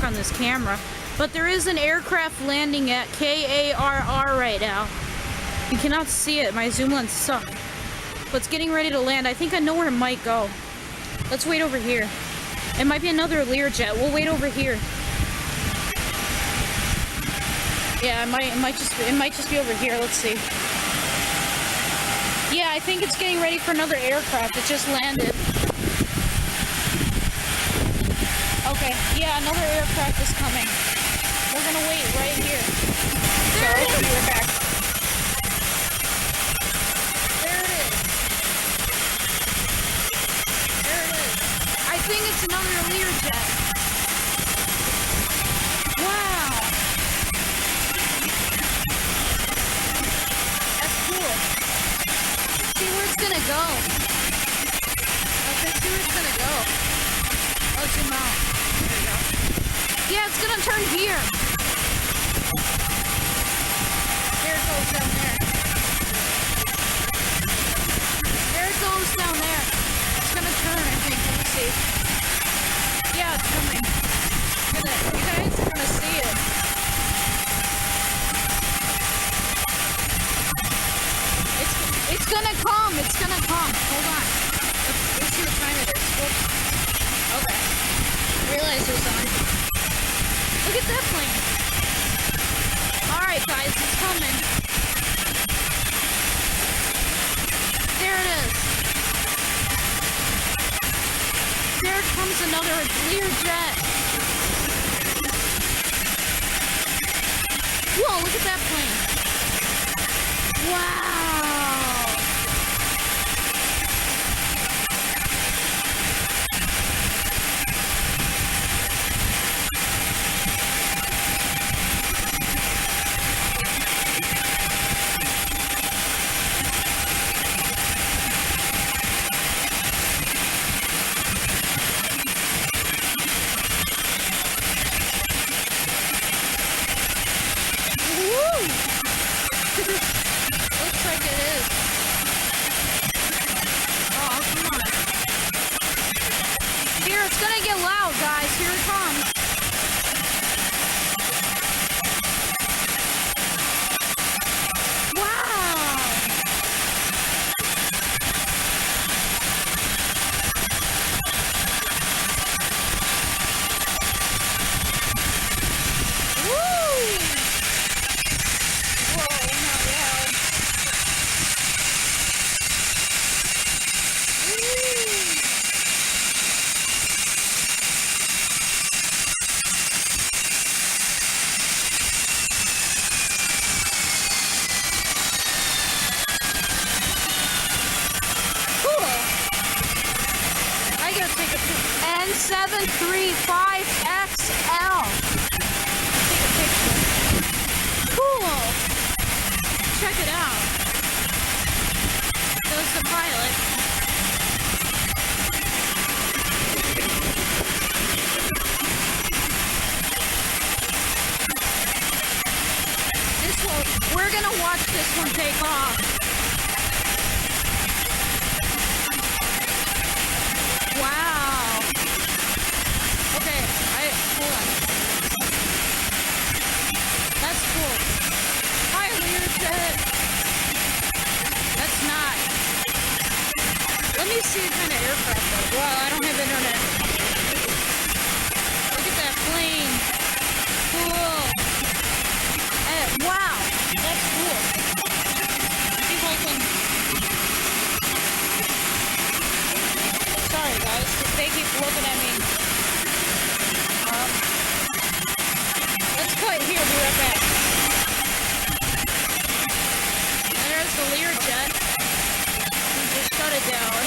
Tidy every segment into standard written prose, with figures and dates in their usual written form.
on this camera. But there is an aircraft landing at KARR right now. You cannot see it. My zoom lens sucks. But it's getting ready to land. I think I know where it might go. Let's wait over here. It might be another LearJet. We'll wait over here. Yeah, it might just be over here. Let's see. Yeah, I think it's getting ready for another aircraft. It just landed. Okay, yeah, another aircraft is coming. We're gonna wait right here. There it is. We're back. There it is. There it is. I think it's another LearJet. Wow. That's cool. See where it's gonna go. Okay, see where it's gonna go. I'll zoom out. There you go. Yeah, it's gonna turn here. There it goes down there. There it goes down there. It's gonna turn, I think. Let me see. Yeah, it's coming. Look at that. You guys are gonna see it. It's gonna come. It's gonna come. Hold on. Let's see what time it is. Whoops. Okay. I realize it was on. Look at that plane. Alright, guys. It's coming. There it is. There comes another LearJet. Whoa, look at that plane. Wow. N735XL. Take a picture. Cool. Check it out. There's the pilot. We're gonna watch this one take off. Wow. Okay, hold on. That's cool. Hi, LearJet. That's not. Let me see what kind of aircraft that is. Well, I don't have internet. Look at that plane. Cool. Wow. That's cool. See if I can. Sorry, guys. They keep looking at me. Let's cut here. Be right back. And there's the LearJet. We just shut it down.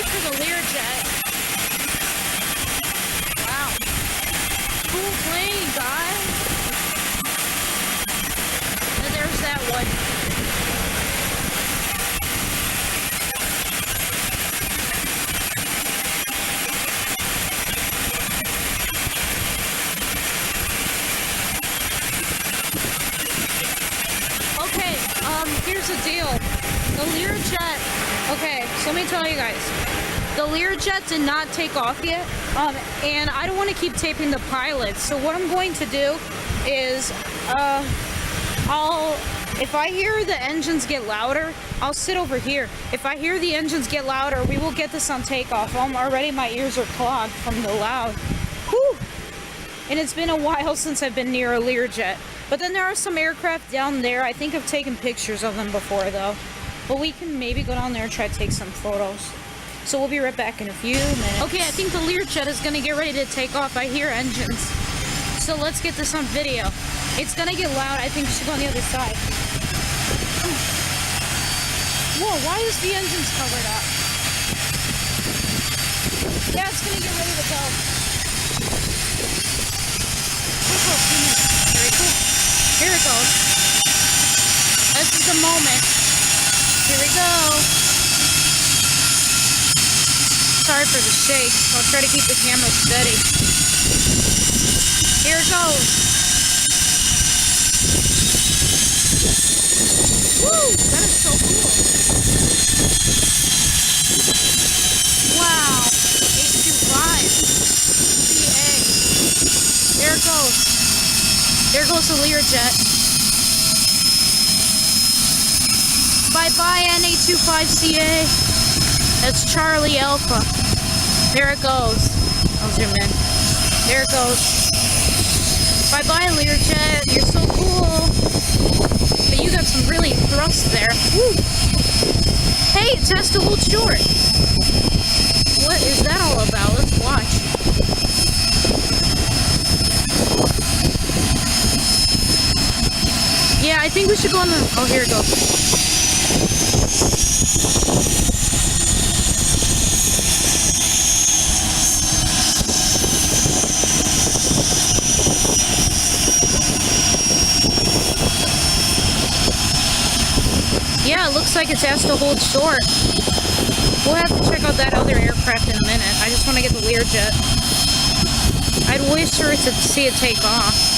For the LearJet. Wow. Cool plane, guys. And there's that one. LearJet. Okay, so let me tell you guys. The LearJet did not take off yet, and I don't want to keep taping the pilots. So what I'm going to do is, if I hear the engines get louder, I'll sit over here. If I hear the engines get louder, we will get this on takeoff. Already my ears are clogged from the loud. Whew. And it's been a while since I've been near a LearJet. But then there are some aircraft down there. I think I've taken pictures of them before though. But we can maybe go down there and try to take some photos. So we'll be right back in a few minutes. Okay, I think the LearJet is gonna get ready to take off. I hear engines. So let's get this on video. It's gonna get loud. I think we should go on the other side. Whoa, why is the engines covered up? Yeah, it's gonna get ready to go. Very cool. Here it goes. This is the moment. Here we go. Sorry for the shakes. I'll try to keep the camera steady. Here it goes. Woo! That is so cool. Wow. 825. CA. There it goes. There goes the LearJet. Bye-bye, N825CA. That's Charlie Alpha. There it goes. I'll zoom in. There it goes. Bye-bye, LearJet. You're so cool. But you got some really thrust there. Woo. Hey, it has to hold short. What is that all about? Let's watch. Yeah, I think we should go on the... Oh, here it goes. Yeah, it looks like it's asked to hold short. We'll have to check out that other aircraft in a minute. I just want to get the LearJet. I'd wish for it to see it take off.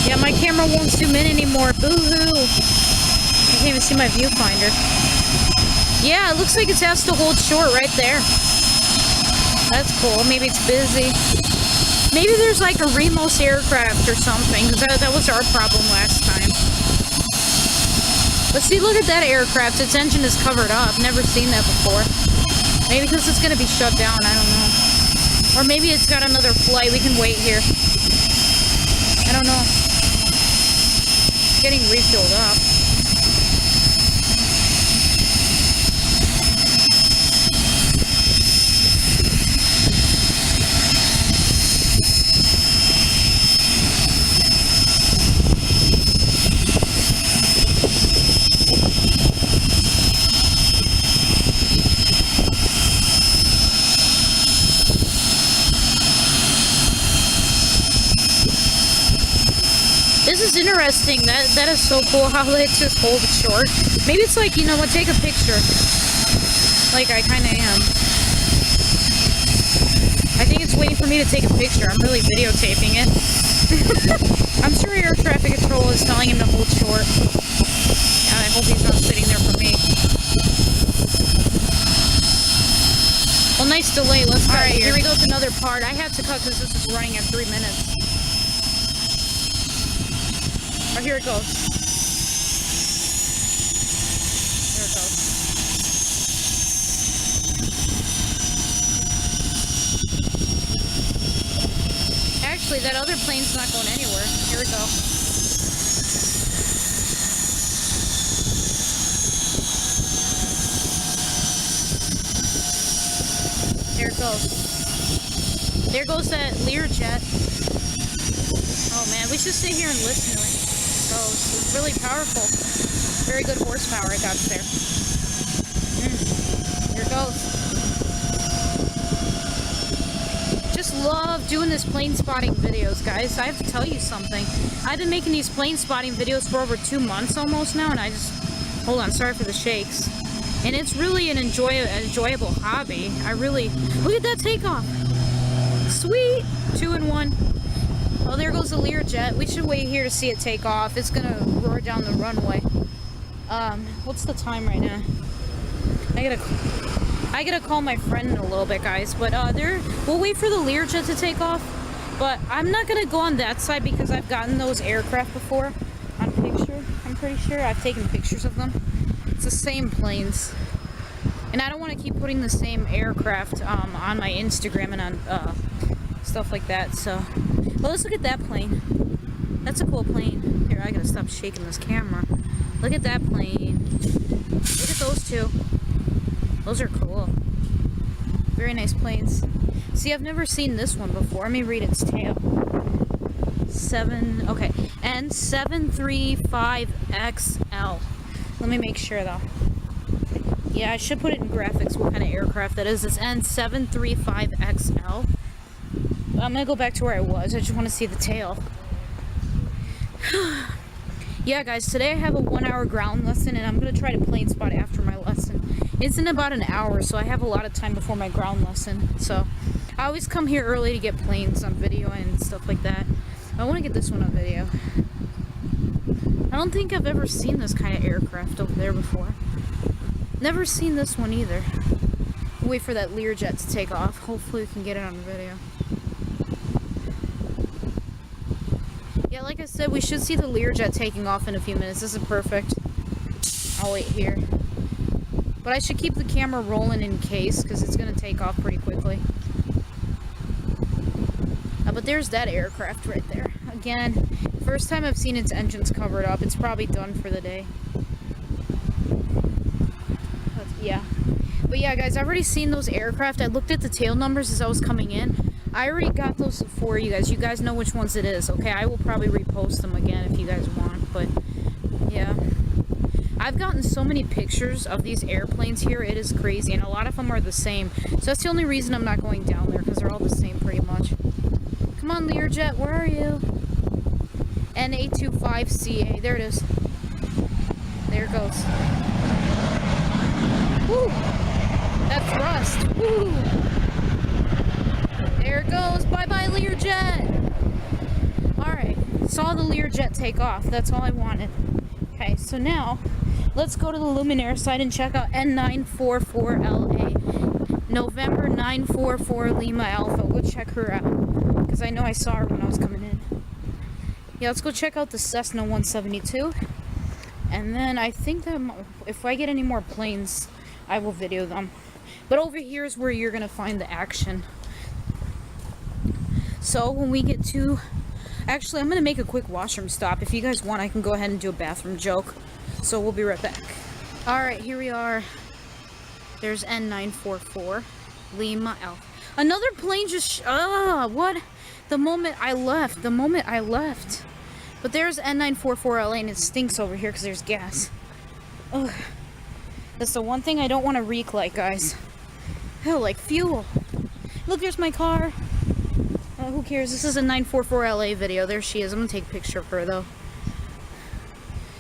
Yeah, my camera won't zoom in anymore. Boo-hoo. I can't even see my viewfinder. Yeah, it looks like it's asked to hold short right there. That's cool. Maybe it's busy. Maybe there's like a Remos aircraft or something, because that was our problem last time. But see, look at that aircraft. Its engine is covered up. Never seen that before. Maybe because it's going to be shut down. I don't know. Or maybe it's got another flight. We can wait here. I don't know. It's getting refilled up. This is interesting. That is so cool how they just hold it short. Maybe it's like, you know what, take a picture. Like I kind of am. I think it's waiting for me to take a picture. I'm really videotaping it. I'm sure air traffic control is telling him to hold short. Yeah, I hope he's not sitting there for me. Well, nice delay. Let's cut. Alright, here we go with another part. I have to cut because this is running at 3 minutes. Oh, here it goes. There it goes. Actually, that other plane's not going anywhere. Here we go. There it goes. There goes that LearJet. Oh man, we should sit here and listen to it. It's really powerful. Very good horsepower I got there. Here it goes. Just love doing this plane spotting videos, guys. I have to tell you something. I've been making these plane spotting videos for over 2 months almost now, and I just... Hold on, sorry for the shakes. And it's really an enjoyable hobby. I really... Look at that takeoff! Sweet! 2 in 1. Well, there goes the LearJet. We should wait here to see it take off. It's gonna roar down the runway. What's the time right now? I gotta call my friend in a little bit, guys. But we'll wait for the LearJet to take off. But I'm not gonna go on that side because I've gotten those aircraft before on picture. I'm pretty sure I've taken pictures of them. It's the same planes, and I don't want to keep putting the same aircraft on my Instagram and on stuff like that. So, well, let's look at that plane. That's a cool plane. Here, I gotta stop shaking this camera. Look at that plane. Look at those two. Those are cool. Very nice planes. See, I've never seen this one before. Let me read its tail. Okay. N735XL. Let me make sure, though. Yeah, I should put it in graphics what kind of aircraft that is. It's N735XL. I'm gonna go back to where I was. I just want to see the tail. Yeah, guys, today I have a 1-hour ground lesson, and I'm gonna try to plane spot after my lesson. It's in about an hour, so I have a lot of time before my ground lesson. So I always come here early to get planes on video and stuff like that. I want to get this one on video. I don't think I've ever seen this kind of aircraft over there before. Never seen this one either. Wait for that LearJet to take off. Hopefully we can get it on video. Yeah, like I said, we should see the LearJet taking off in a few minutes. This is perfect. I'll wait here. But I should keep the camera rolling in case, because it's going to take off pretty quickly. But there's that aircraft right there. Again, first time I've seen its engines covered up. It's probably done for the day. But yeah, guys, I've already seen those aircraft. I looked at the tail numbers as I was coming in. I already got those for you guys. You guys know which ones it is, okay? I will probably repost them again if you guys want, but yeah. I've gotten so many pictures of these airplanes here. It is crazy, and a lot of them are the same. So that's the only reason I'm not going down there, because they're all the same pretty much. Come on, LearJet, where are you? N825CA. There it is. There it goes. Woo! That thrust. Woo! There it goes. Bye-bye, LearJet. Alright. Saw the LearJet take off. That's all I wanted. Okay, so now let's go to the Luminaire side and check out N944LA. November 944 Lima Alpha. Go check her out, because I know I saw her when I was coming in. Yeah, let's go check out the Cessna 172. And then I think that if I get any more planes, I will video them. But over here is where you're going to find the action. So when we get to... Actually, I'm going to make a quick washroom stop. If you guys want, I can go ahead and do a bathroom joke. So we'll be right back. Alright, here we are. There's N944 Lima Alpha. Another plane just... what? The moment I left. But there's N944LA, and it stinks over here because there's gas. Ugh. That's the one thing I don't want to reek like, guys. Hell, like fuel. Look, there's my car. Who cares? This is a 944LA video. There she is. I'm going to take a picture of her, though.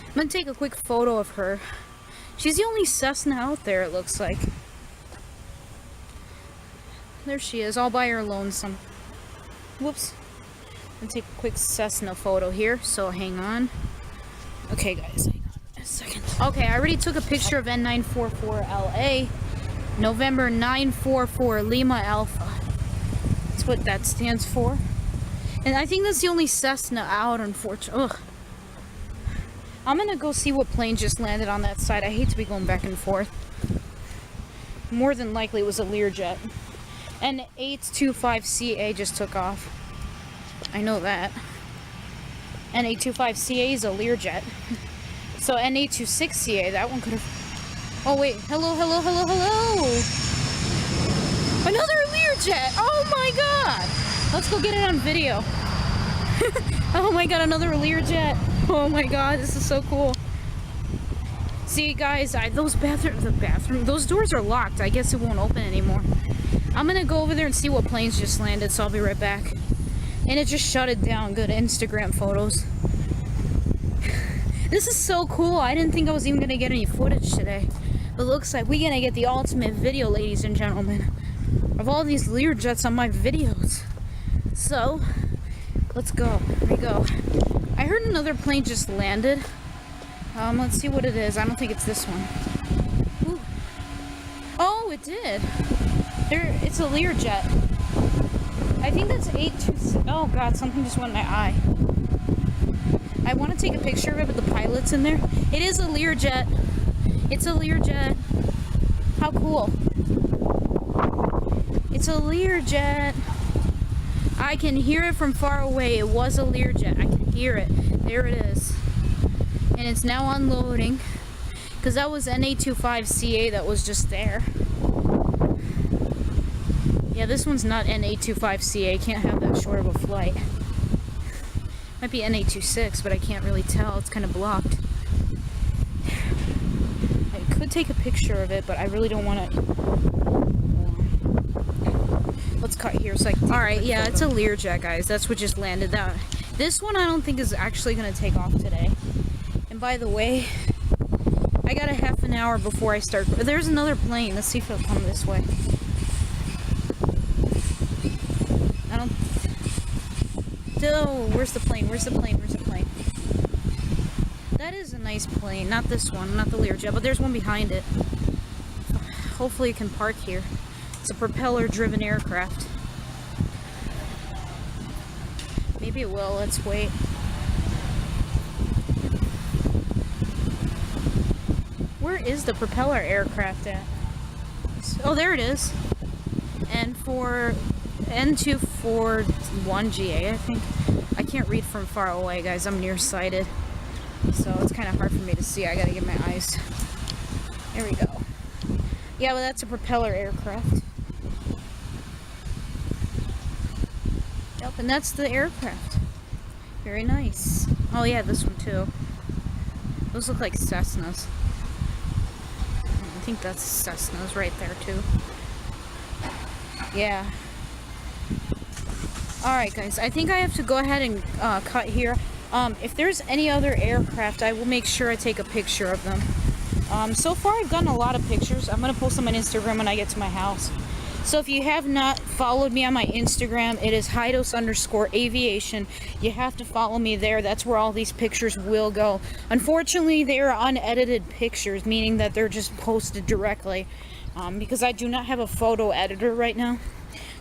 I'm going to take a quick photo of her. She's the only Cessna out there, it looks like. There she is, all by her lonesome. Whoops. I'm going to take a quick Cessna photo here, so hang on. Okay, guys, hang on a second. Okay, I already took a picture of N944LA. November 944 Lima Alpha. That's what that stands for. And I think that's the only Cessna out, unfortunately. Ugh. I'm gonna go see what plane just landed on that side. I hate to be going back and forth. More than likely it was a LearJet. N825CA just took off. I know that. N825CA is a LearJet. So N826CA, that one could have... Oh wait, hello. Another LearJet! Oh my god! Let's go get it on video. Oh my god, another LearJet. Oh my god, this is so cool. See guys, those doors are locked. I guess it won't open anymore. I'm gonna go over there and see what planes just landed, so I'll be right back. And it just shut it down. Good Instagram photos. This is so cool. I didn't think I was even gonna get any footage today. But looks like we're gonna get the ultimate video, ladies and gentlemen, of all these LearJets on my videos. So, let's go. Here we go. I heard another plane just landed. Let's see what it is. I don't think it's this one. Ooh. Oh, it did. It's a LearJet. I think that's 826. Oh god, something just went in my eye. I want to take a picture of it, but the pilot's in there. It is a LearJet. It's a LearJet. How cool. It's a LearJet. I can hear it from far away. It was a LearJet. I can hear it. There it is. And it's now unloading. Because that was NA25CA that was just there. Yeah, this one's not NA25CA. Can't have that short of a flight. Might be NA26, but I can't really tell. It's kind of blocked. I could take a picture of it, but I really don't want to. Let's cut here so I can. Alright, yeah, it's a LearJet, guys. That's what just landed. This one I don't think is actually going to take off today. And by the way, I got a half an hour before I start. There's another plane. Let's see if it'll come this way. I don't. Oh, where's the plane? Where's the plane? Where's the plane? That is a nice plane. Not this one, not the LearJet, but there's one behind it. Hopefully it can park here. It's a propeller-driven aircraft. Maybe it will. Let's wait. Where is the propeller aircraft at? Oh, there it is. And for N241GA, I think. I can't read from far away, guys. I'm nearsighted. So it's kind of hard for me to see. I gotta get my eyes. There we go. Yeah, well, that's a propeller aircraft. Yep, and that's the aircraft. Very nice. Oh, yeah, this one too. Those look like Cessnas. I think that's Cessnas right there too. Yeah. Alright, guys, I think I have to go ahead and cut here. If there's any other aircraft, I will make sure I take a picture of them. So far, I've gotten a lot of pictures. I'm going to post them on Instagram when I get to my house. So if you have not followed me on my Instagram, it is Haidos_aviation. You have to follow me there. That's where all these pictures will go. Unfortunately, they are unedited pictures, meaning that they're just posted directly. Because I do not have a photo editor right now.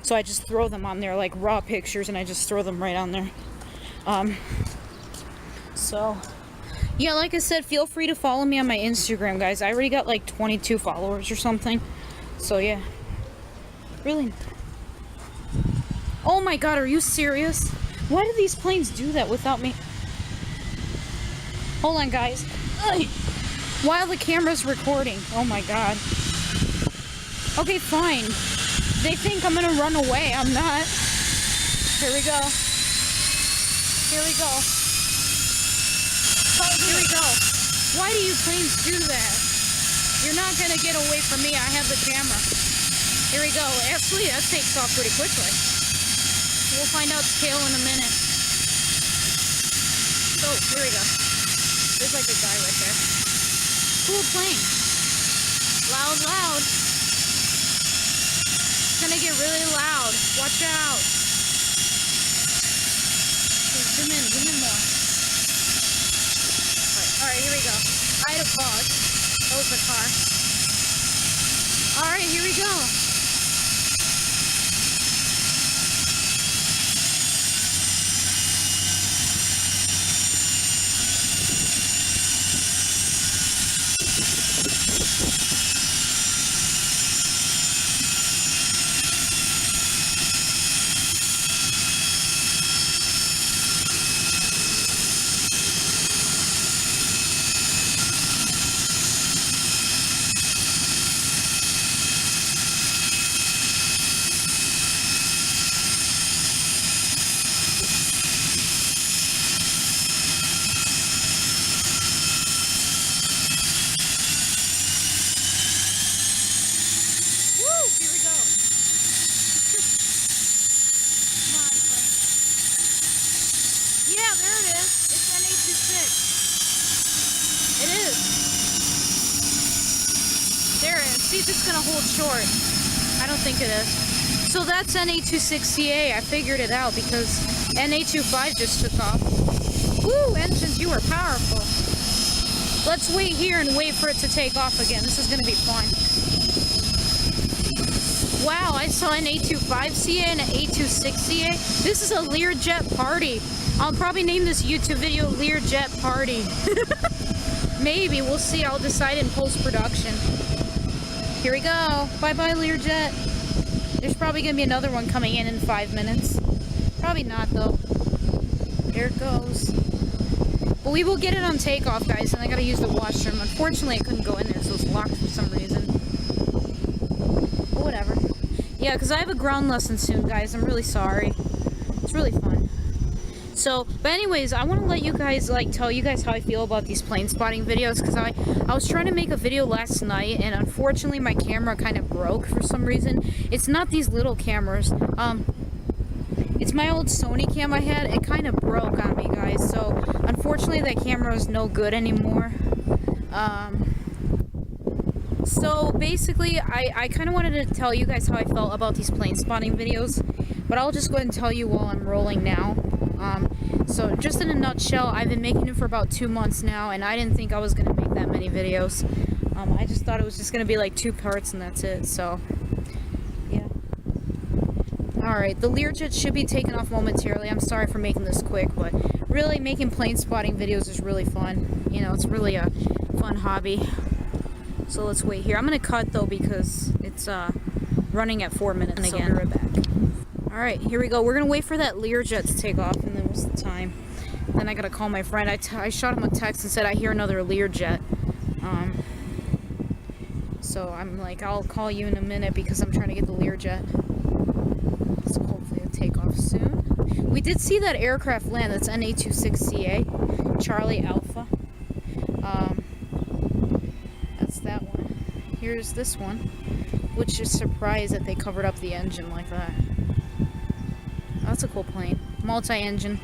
So I just throw them on there like raw pictures, and I just throw them right on there. So, yeah, like I said, feel free to follow me on my Instagram, guys. I already got like 22 followers or something. So, yeah. Really? Oh my god, are you serious? Why do these planes do that without me? Hold on, guys. Ugh. While the camera's recording. Oh my god. Okay, fine. They think I'm gonna run away. I'm not. Here we go. Here we go. Oh, here we go. Why do you planes do that? You're not gonna get away from me. I have the camera. Here we go. Actually, that takes off pretty quickly. We'll find out scale in a minute. So, here we go. There's like a guy right there. Cool plane. Loud, loud. It's gonna get really loud. Watch out. Okay, zoom in more. Alright, here we go. I had a pause. That was the car. Alright, here we go. See if it's gonna hold short. I don't think it is. So that's NA26CA. I figured it out because NA25 just took off. Woo, engines, you are powerful. Let's wait here and wait for it to take off again. This is gonna be fun. Wow, I saw an A25CA and an A26CA. This is a LearJet party. I'll probably name this YouTube video LearJet Party. Maybe, we'll see. I'll decide in post-production. Here we go. Bye-bye, LearJet. There's probably gonna be another one coming in 5 minutes. Probably not, though. There it goes. But we will get it on takeoff, guys, and I gotta use the washroom. Unfortunately, I couldn't go in there, so it's locked for some reason. But whatever. Yeah, because I have a ground lesson soon, guys. I'm really sorry. It's really fun. So, but anyways, I want to let you guys, like, tell you guys how I feel about these plane spotting videos, because I was trying to make a video last night, and unfortunately my camera kind of broke for some reason. It's not these little cameras. It's my old Sony cam I had. It kind of broke on me, guys, so unfortunately that camera is no good anymore. So basically, I kind of wanted to tell you guys how I felt about these plane spotting videos, but I'll just go ahead and tell you while I'm rolling now. So just in a nutshell, I've been making it for about 2 months now, and I didn't think I was going to make that many videos. I just thought it was just going to be like 2 parts and that's it, so yeah. Alright, the LearJet should be taken off momentarily. I'm sorry for making this quick, but really making plane spotting videos is really fun. You know, it's really a fun hobby. So let's wait here. I'm going to cut though because it's running at 4 minutes, so I'll be right back. Alright, here we go. We're going to wait for that LearJet to take off, and then what's the time? Then I got to call my friend. I shot him a text and said I hear another LearJet. So I'm like, I'll call you in a minute because I'm trying to get the LearJet. So hopefully it'll take off soon. We did see that aircraft land. That's an A26CA, Charlie Alpha. That's that one. Here's this one, which is surprised that they covered up the engine like that. That's a cool plane. Multi-engine.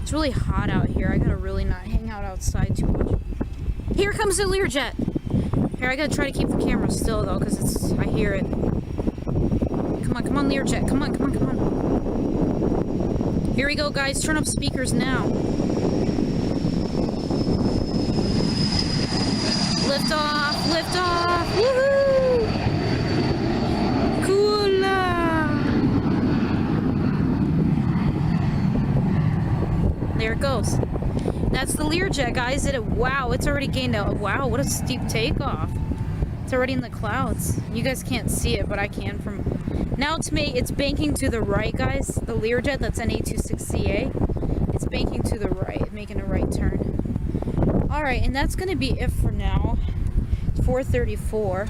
It's really hot out here. I gotta really not hang out outside too much. Here comes the LearJet. Here, I gotta try to keep the camera still though, because I hear it. Come on, LearJet. Come on. Here we go, guys. Turn up speakers now. Lift off. Woohoo! Cool. There it goes. That's the LearJet, guys. Wow, it's already gained a... Wow, what a steep takeoff. It's already in the clouds. You guys can't see it, but I can from... Now it's banking to the right, guys. The LearJet, that's an A26CA. It's banking to the right, making a right turn. Alright, and that's going to be it for now. It's 4:34.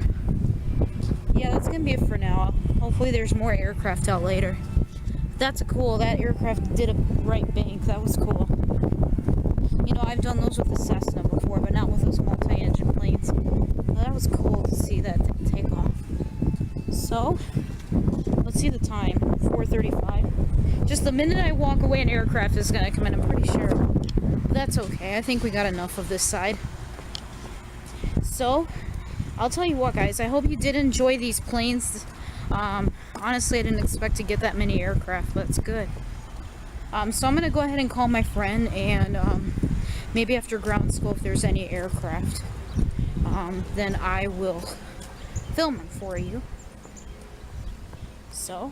Yeah, that's going to be it for now. Hopefully there's more aircraft out later. That's cool. That aircraft did a right bank. That was cool. You know, I've done those with the Cessna before, but not with those multi-engine planes. Well, that was cool to see that take off. So, let's see the time. 4:35. Just the minute I walk away, an aircraft is going to come in, I'm pretty sure. But that's okay. I think we got enough of this side. So, I'll tell you what, guys. I hope you did enjoy these planes. Honestly, I didn't expect to get that many aircraft, but it's good. So I'm going to go ahead and call my friend, and maybe after ground school, if there's any aircraft, then I will film them for you. So,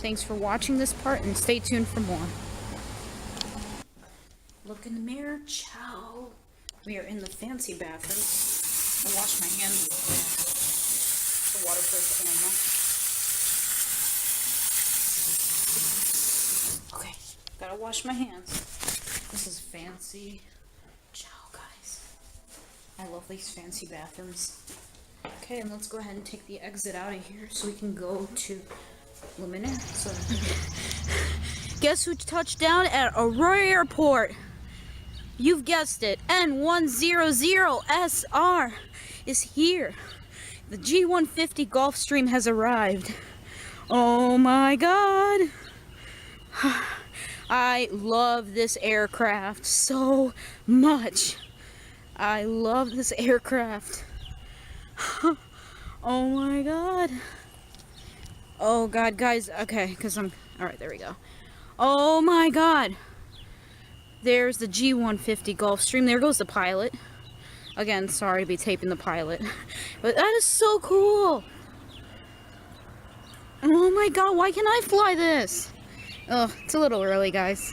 thanks for watching this part, and stay tuned for more. Look in the mirror, ciao. We are in the fancy bathroom. I wash my hands with the waterproof camera. Okay, gotta wash my hands. This is fancy. Ciao, guys. I love these fancy bathrooms. Okay, and let's go ahead and take the exit out of here so we can go to Luminaire. So, guess who touched down at Aurora Airport? You've guessed it. N100SR is here. The G150 Gulfstream has arrived. Oh my god. I love this aircraft so much. I love this aircraft. Oh my god. Oh god, guys. Okay, because I'm... Alright, there we go. Oh my god. There's the G150 Gulfstream. There goes the pilot. Again, sorry to be taping the pilot. But that is so cool. Oh my god, why can't I fly this? Ugh, it's a little early, guys.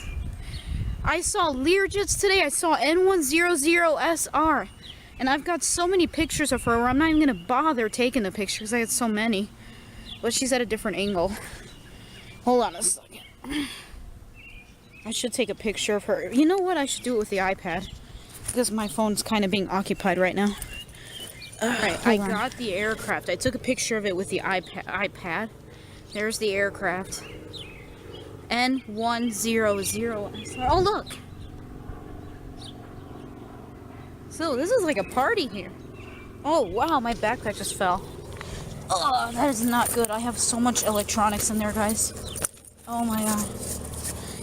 I saw LearJets today. I saw N100SR. And I've got so many pictures of her where I'm not even going to bother taking the pictures. I had so many. But she's at a different angle. Hold on a second. I should take a picture of her. You know what? I should do it with the iPad. Because my phone's kind of being occupied right now. Alright, I got the aircraft. I took a picture of it with the iPad. There's the aircraft. N100SR. Oh, look! So, this is like a party here. Oh, wow, my backpack just fell. Oh, that is not good. I have so much electronics in there, guys. Oh my god.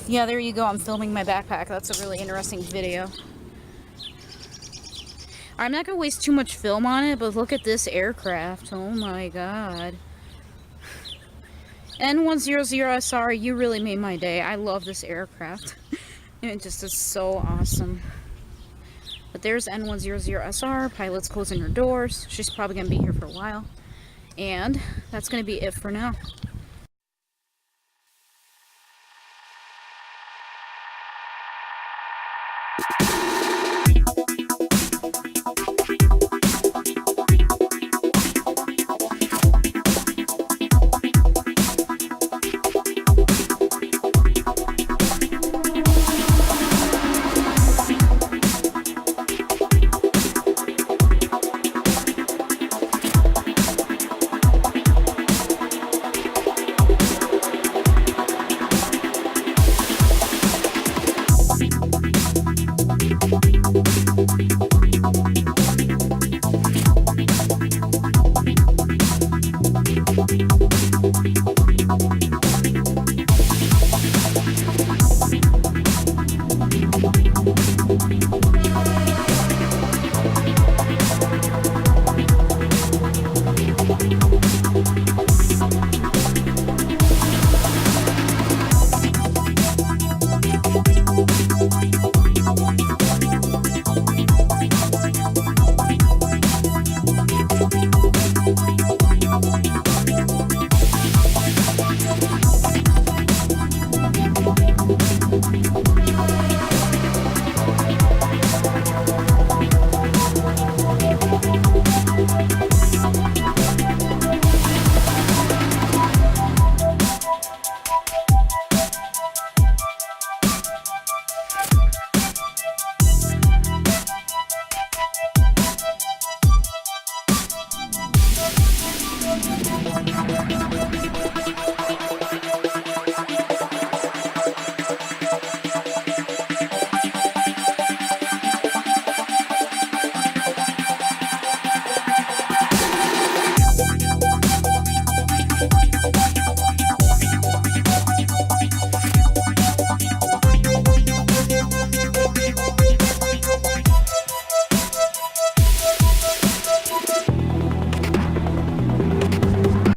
Yeah, there you go. I'm filming my backpack. That's a really interesting video. I'm not going to waste too much film on it, but look at this aircraft. Oh my god. N100SR, you really made my day. I love this aircraft. It just is so awesome. But there's N100SR. Pilot's closing her doors. She's probably going to be here for a while. And that's going to be it for now.